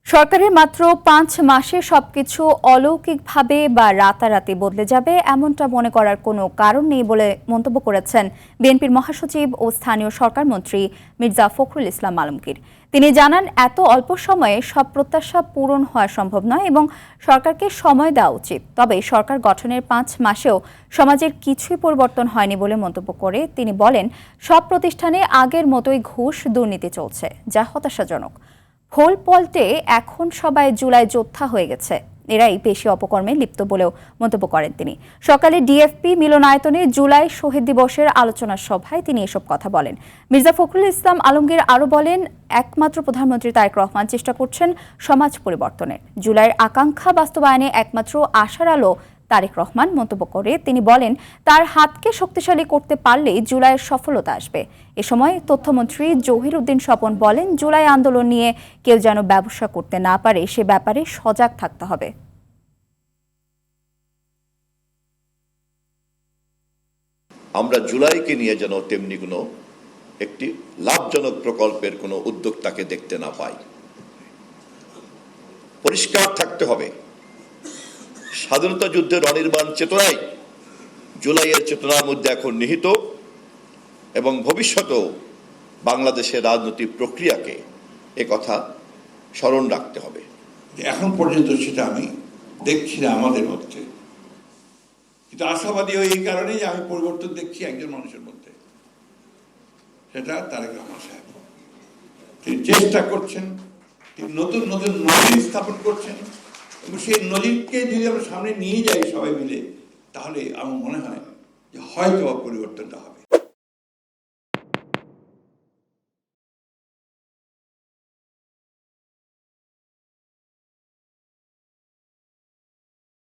সরকারের মাত্র ৫ মাসে সবকিছু অলৌকিকভাবে বা রাতারাতি বদলে যাবে এমনটা মনে করার কোনো কারণ নেই বলে মন্তব্য করেছেন বিএনপির মহাসচিব ও স্থানীয় সরকারমন্ত্রী মির্জা ফখরুল ইসলাম আলমগীর। তিনি জানান, এত অল্প সময়ে সব প্রত্যাশা পূরণ হওয়া সম্ভব নয় এবং সরকারকে সময় দেওয়া উচিত। তবে সরকার গঠনের ৫ মাসেও সমাজের কিছুই পরিবর্তন হয়নি বলে মন্তব্য করে তিনি বলেন, সব প্রতিষ্ঠানে আগের মতোই ঘুষ দুর্নীতি চলছে, যা হতাশাজনক। ভোল পল্টে এখন সবাই জুলাই যোদ্ধা হয়ে গেছে, এরাই বেশি অপকর্মে লিপ্ত বলেও মন্তব্য করেন তিনি। সকালে ডিএফপি মিলনায়তনে জুলাই শহীদ দিবসের আলোচনা সভায় তিনি এসব কথা বলেন। মির্জা ফখরুল ইসলাম আলমগীর আরও বলেন, একমাত্র প্রধানমন্ত্রী তারেক রহমান চেষ্টা করছেন সমাজ পরিবর্তনের। জুলাইয়ের আকাঙ্ক্ষা বাস্তবায়নে একমাত্র আশার আলো তারেক রহমান। মন্তব্য করে তিনি বলেন, তার হাতকে শক্তিশালী করতে পারলেই জুলাইয়ের সফলতা আসবে। এ সময় তথ্যমন্ত্রী জহির উদ্দিন স্বপন বলেন, জুলাই আন্দোলন নিয়ে কেউ যেন ব্যবসা করতে না পারে সে ব্যাপারে সজাগ থাকতে হবে। আমরা জুলাইকে নিয়ে যেন তেমনি কোনো একটি লাভজনক প্রকল্পের কোনো উদ্যোক্তাকে দেখতে না পাই। পরিষ্কার থাকতে হবে, স্বাধীনতা যুদ্ধের অনির্বাণ চেতনাই জুলাইয়ের চেতনার মধ্যে এখন নিহিত এবং ভবিষ্যতেও বাংলাদেশের রাজনৈতিক প্রক্রিয়াকে কথা স্মরণ রাখতে হবে। এখন পর্যন্ত সেটা আমি দেখছি না আমাদের মধ্যে, কিন্তু আশাবাদী এই কারণেই যে আমি পরিবর্তন দেখছি একজন মানুষের মধ্যে, সেটা তারেক রহমান সাহেব। তিনি চেষ্টা করছেন, তিনি নতুন নতুন নজির স্থাপন করছেন এবং সেই নজিরকে যদি আমরা সামনে নিয়ে যাই সবাই মিলে, তাহলে আমার মনে হয় যে হয়তো পরিবর্তনটা হবে।